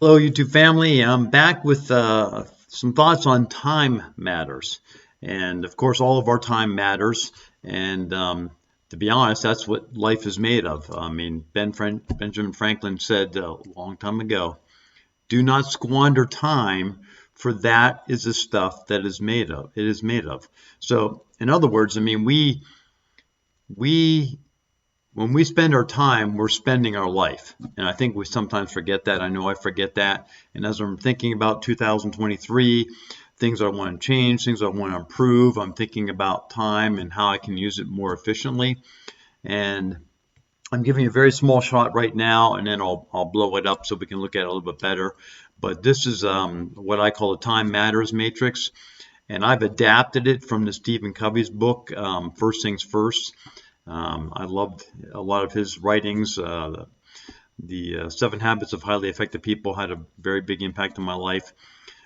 Hello, YouTube family. I'm back with some thoughts on time matters. And of course, all of our time matters. And to be honest, that's what life is made of. I mean, Benjamin Franklin said a long time ago, do not squander time, for that is the stuff that is made of. It is made of. So, in other words, I mean, we when we spend our time, we're spending our life. And I think we sometimes forget that. I know I forget that. And as I'm thinking about 2023, things I want to change, things I want to improve, I'm thinking about time and how I can use it more efficiently. And I'm giving you a very small shot right now, and then I'll blow it up so we can look at it a little bit better. But this is what I call the Time Matters Matrix. And I've adapted it from the Stephen Covey's book, First Things First. I loved a lot of his writings. The 7 Habits of Highly Effective People had a very big impact on my life.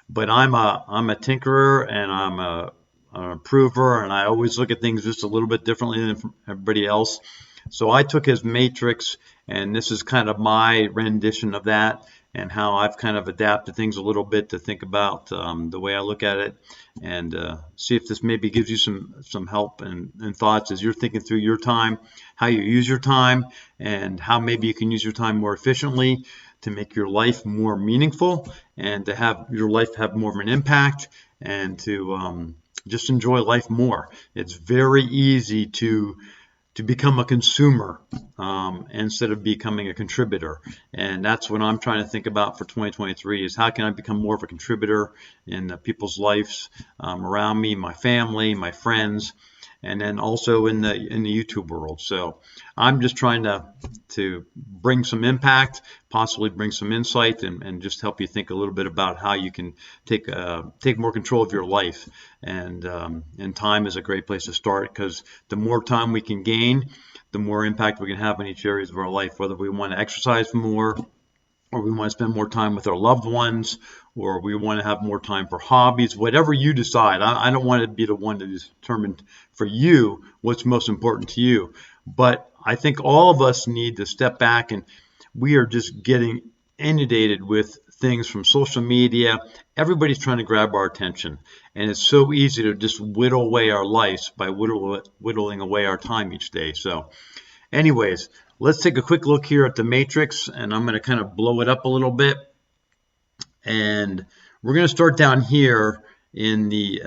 But I'm a tinkerer, and an improver, and I always look at things just a little bit differently than everybody else. So I took his matrix, and this is kind of my rendition of that, and how I've kind of adapted things a little bit to think about the way I look at it, and see if this maybe gives you some help and thoughts as you're thinking through your time, how you use your time, and how maybe you can use your time more efficiently to make your life more meaningful, and to have your life have more of an impact, and to just enjoy life more. It's very easy to become a consumer instead of becoming a contributor. And that's what I'm trying to think about for 2023 is how can I become more of a contributor in people's lives around me, my family, my friends, and then also in the YouTube world. So I'm just trying to bring some impact, possibly bring some insight, and just help you think a little bit about how you can take more control of your life. And time is a great place to start, because the more time we can gain, the more impact we can have in each area of our life, whether we want to exercise more, or we want to spend more time with our loved ones, or we want to have more time for hobbies, whatever you decide. I don't want to be the one to determine for you what's most important to you. But I think all of us need to step back, and we are just getting inundated with things from social media. Everybody's trying to grab our attention, and it's so easy to just whittle away our lives by whittling away our time each day. So anyways, let's take a quick look here at the matrix, and I'm going to kind of blow it up a little bit. And we're going to start down here in the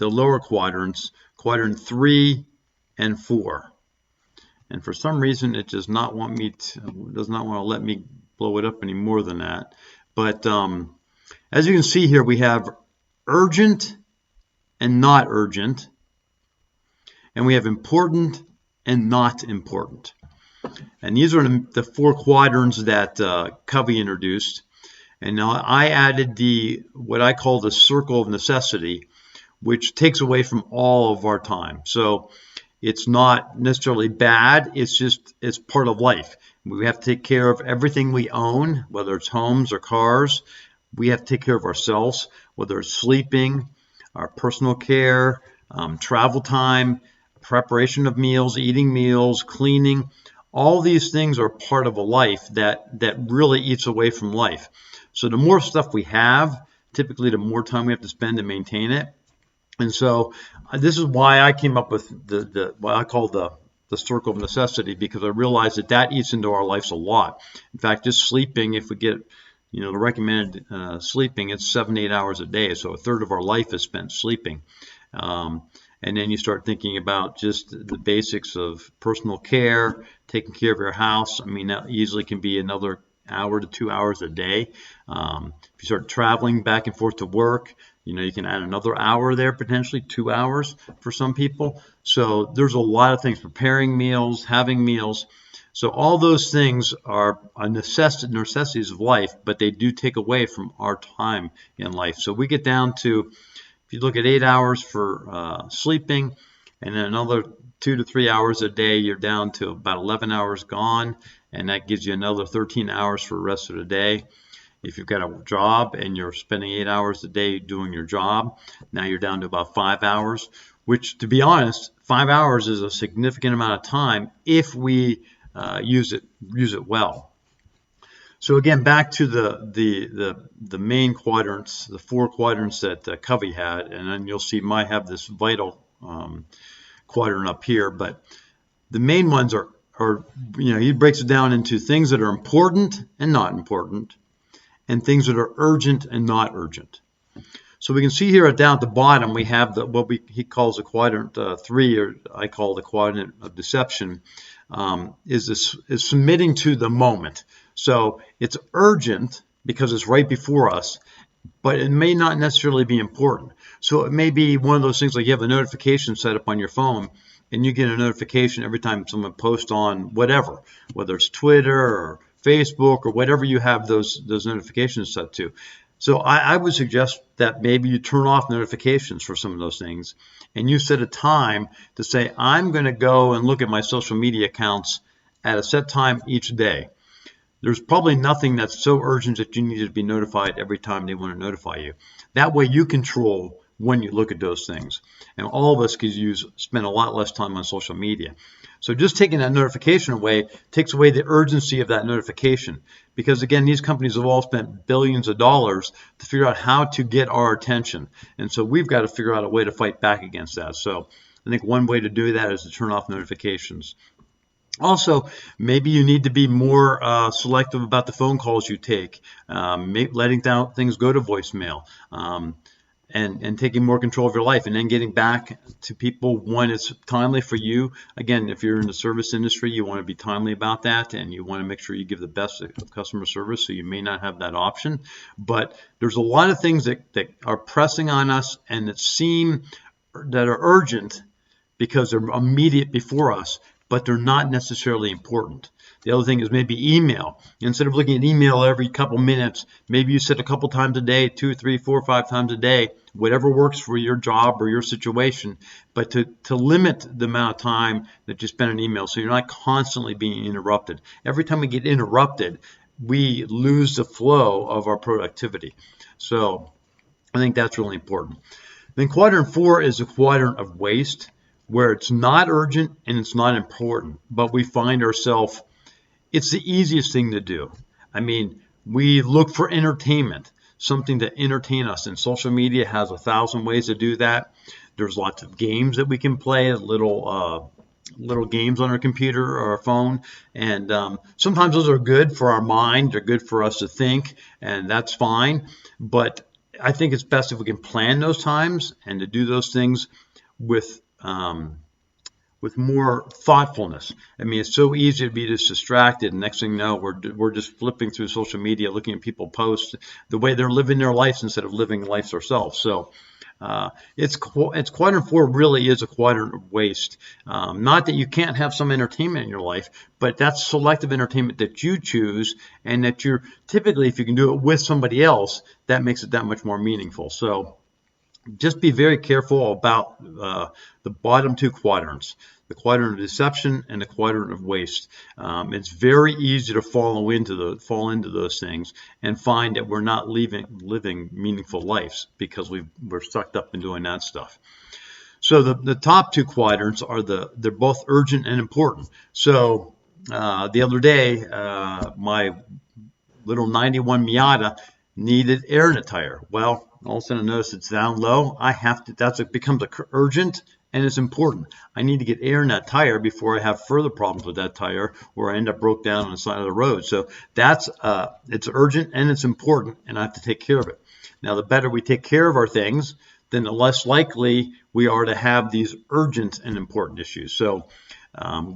lower quadrants, quadrant 3 and 4. And for some reason, it does not want to let me blow it up any more than that. But as you can see here, we have urgent and not urgent, and we have important and not important. And these are the 4 quadrants that Covey introduced. And now I added what I call the circle of necessity, which takes away from all of our time. So it's not necessarily bad, it's part of life. We have to take care of everything we own, whether it's homes or cars. We have to take care of ourselves, whether it's sleeping, our personal care, travel time, preparation of meals, eating meals, cleaning. All these things are part of a life that really eats away from life. So the more stuff we have, typically the more time we have to spend to maintain it. And so this is why I came up with what I call the circle of necessity, because I realized that eats into our lives a lot. In fact, just sleeping, if we get the recommended sleeping, it's 7 to 8 hours a day. So a third of our life is spent sleeping. And then you start thinking about just the basics of personal care, taking care of your house. I mean, that easily can be another hour to 2 hours a day. If you start traveling back and forth to work, you can add another hour there, potentially 2 hours for some people. So there's a lot of things, preparing meals, having meals. So all those things are necessities of life, but they do take away from our time in life. So we get down to, if you look at 8 hours for sleeping, and then another 2 to 3 hours a day, you're down to about 11 hours gone, and that gives you another 13 hours for the rest of the day. If you've got a job and you're spending 8 hours a day doing your job, now you're down to about 5 hours, which, to be honest, 5 hours is a significant amount of time if we use it well. So again, back to the main quadrants, the 4 quadrants that Covey had, and then you'll see I have this vital quadrant up here, but the main ones are he breaks it down into things that are important and not important, and things that are urgent and not urgent. So we can see here down at the bottom, we have he calls the quadrant 3, or I call the quadrant of deception, is submitting to the moment. So it's urgent because it's right before us, but it may not necessarily be important. So it may be one of those things like you have a notification set up on your phone, and you get a notification every time someone posts on whatever, whether it's Twitter or Facebook or whatever you have those notifications set to. So I would suggest that maybe you turn off notifications for some of those things, and you set a time to say, I'm going to go and look at my social media accounts at a set time each day. There's probably nothing that's so urgent that you need to be notified every time they want to notify you. That way you control when you look at those things. And all of us could spend a lot less time on social media. So just taking that notification away takes away the urgency of that notification. Because again, these companies have all spent billions of dollars to figure out how to get our attention. And so we've got to figure out a way to fight back against that. So I think one way to do that is to turn off notifications. Also, maybe you need to be more selective about the phone calls you take, letting down things go to voicemail, and taking more control of your life, and then getting back to people when it's timely for you. Again, if you're in the service industry, you want to be timely about that, and you want to make sure you give the best of customer service, so you may not have that option. But there's a lot of things that are pressing on us and that are urgent because they're immediate before us, but they're not necessarily important. The other thing is maybe email. Instead of looking at email every couple minutes, maybe you set a couple times a day, 2, 3, 4, 5 times a day, whatever works for your job or your situation, but to limit the amount of time that you spend on email so you're not constantly being interrupted. Every time we get interrupted, we lose the flow of our productivity. So I think that's really important. Then quadrant 4 is a quadrant of waste, where it's not urgent and it's not important, but we find ourselves, it's the easiest thing to do. I mean, we look for entertainment, something to entertain us, and social media has 1,000 ways to do that. There's lots of games that we can play, little games on our computer or our phone, and sometimes those are good for our mind, they're good for us to think, and that's fine, but I think it's best if we can plan those times and to do those things with more thoughtfulness. I mean, it's so easy to be just distracted, and next thing you know, we're just flipping through social media, looking at people post the way they're living their lives instead of living lives ourselves. So it's quadrant 4 really is a quadrant of waste. Not that you can't have some entertainment in your life, but that's selective entertainment that you choose, and that you're typically, if you can do it with somebody else, that makes it that much more meaningful. So just be very careful about the bottom 2 quadrants, the quadrant of deception and the quadrant of waste. It's very easy to fall into those things and find that we're not living meaningful lives because we're sucked up in doing that stuff. So the top 2 quadrants are they're both urgent and important. So the other day, my little 91 Miata needed air in the tire. Well, all of a sudden I notice it's down low. It becomes urgent and it's important. I need to get air in that tire before I have further problems with that tire, or I end up broke down on the side of the road. So it's urgent and it's important, and I have to take care of it. Now, the better we take care of our things, then the less likely we are to have these urgent and important issues. So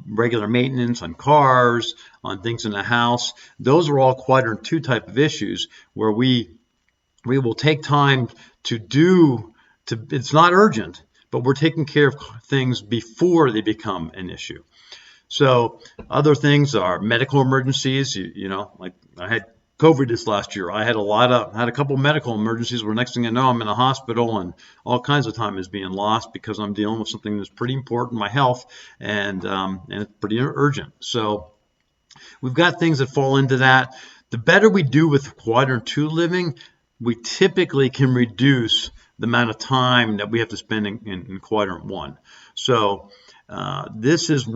regular maintenance on cars, on things in the house, those are all quadrant 2 type of issues where we will take time it's not urgent, but we're taking care of things before they become an issue. So other things are medical emergencies. Like I had COVID this last year. I had a couple medical emergencies where next thing I know, I'm in a hospital, and all kinds of time is being lost because I'm dealing with something that's pretty important, my health, and it's pretty urgent. So we've got things that fall into that. The better we do with quadrant 2 living, we typically can reduce the amount of time that we have to spend in quadrant 1. So this is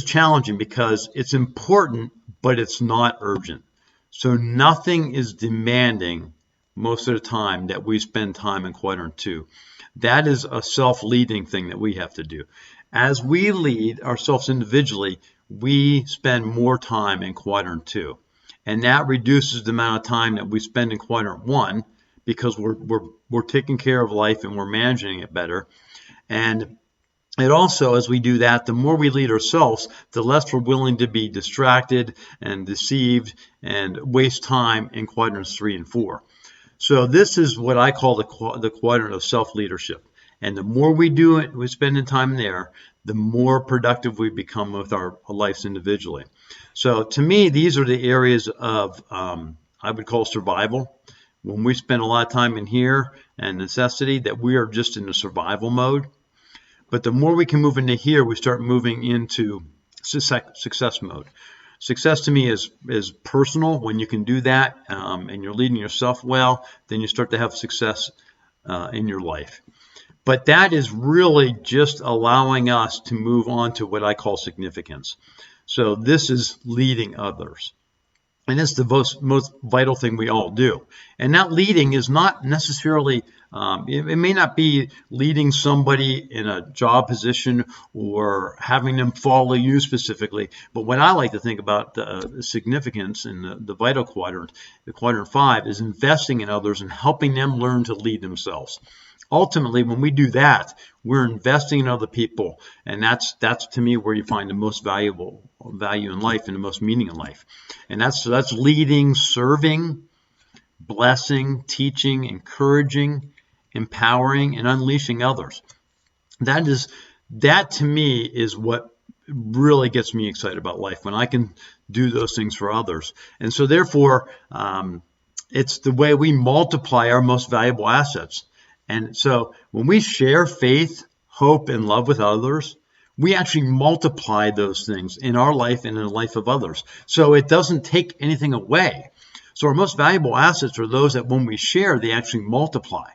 challenging because it's important, but it's not urgent. So nothing is demanding most of the time that we spend time in quadrant 2. That is a self-leading thing that we have to do. As we lead ourselves individually, we spend more time in quadrant 2. And that reduces the amount of time that we spend in quadrant 1 because we're taking care of life and we're managing it better. And it also, as we do that, the more we lead ourselves, the less we're willing to be distracted and deceived and waste time in quadrants 3 and 4. So this is what I call the quadrant of self-leadership. And the more we do it, we spend time there, the more productive we become with our lives individually. So to me, these are the areas of, I would call survival. When we spend a lot of time in here and necessity, that we are just in a survival mode. But the more we can move into here, we start moving into success mode. Success to me is personal. When you can do that and you're leading yourself well, then you start to have success in your life. But that is really just allowing us to move on to what I call significance. So this is leading others. And it's the most vital thing we all do. And that leading is not necessarily, it may not be leading somebody in a job position or having them follow you specifically. But what I like to think about the significance in the vital quadrant, the quadrant 5, is investing in others and helping them learn to lead themselves. Ultimately, when we do that, we're investing in other people, and that's to me where you find the most value in life and the most meaning in life. And that's leading, serving, blessing, teaching, encouraging, empowering, and unleashing others. That to me is what really gets me excited about life, when I can do those things for others. And so therefore, it's the way we multiply our most valuable assets. And so when we share faith, hope, and love with others, we actually multiply those things in our life and in the life of others. So it doesn't take anything away. So our most valuable assets are those that when we share, they actually multiply.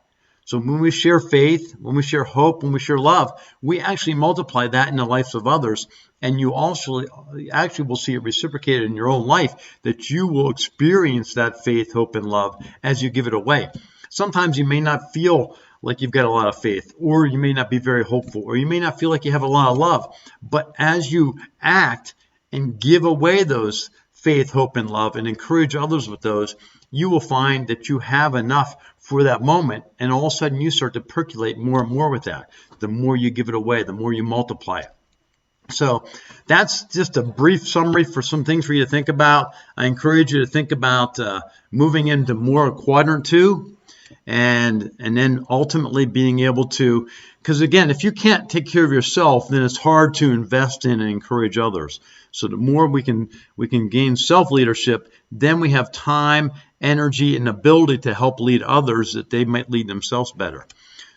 So when we share faith, when we share hope, when we share love, we actually multiply that in the lives of others. And you also actually will see it reciprocated in your own life, that you will experience that faith, hope, and love as you give it away. Sometimes you may not feel like you've got a lot of faith, or you may not be very hopeful, or you may not feel like you have a lot of love. But as you act and give away those faith, hope, and love and encourage others with those, you will find that you have enough for that moment. And all of a sudden you start to percolate more and more with that. The more you give it away, the more you multiply it. So that's just a brief summary for some things for you to think about. I encourage you to think about moving into more quadrant 2. And then ultimately being able to, because again, if you can't take care of yourself, then it's hard to invest in and encourage others. So the more we can gain self-leadership, then we have time, energy, and ability to help lead others that they might lead themselves better.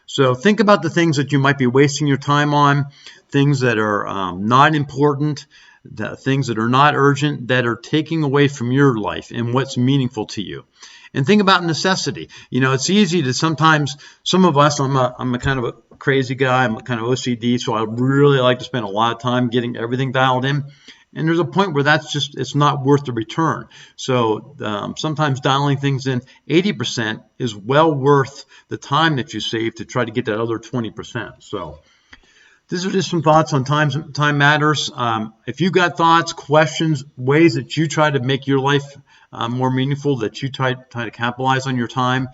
So think about the things that you might be wasting your time on, things that are not important, the things that are not urgent, that are taking away from your life and what's meaningful to you. And think about necessity. You know, it's easy to sometimes, some of us, I'm a kind of a crazy guy, I'm a kind of OCD, so I really like to spend a lot of time getting everything dialed in. And there's a point where that's just, it's not worth the return. So sometimes dialing things in 80% is well worth the time that you save to try to get that other 20%. So these are just some thoughts on time matters. If you got thoughts, questions, ways that you try to make your life more meaningful, that you try to capitalize on your time,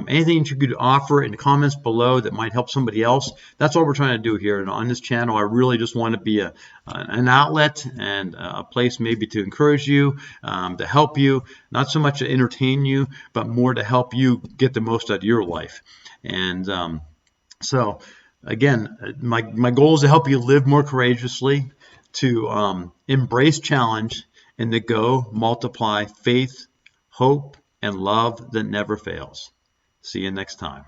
anything that you could offer in the comments below that might help somebody else, that's all we're trying to do here. And on this channel, I really just want to be an outlet and a place maybe to encourage you, to help you, not so much to entertain you, but more to help you get the most out of your life. And so again, my goal is to help you live more courageously, to embrace challenge, and to go multiply faith, hope, and love that never fails. See you next time.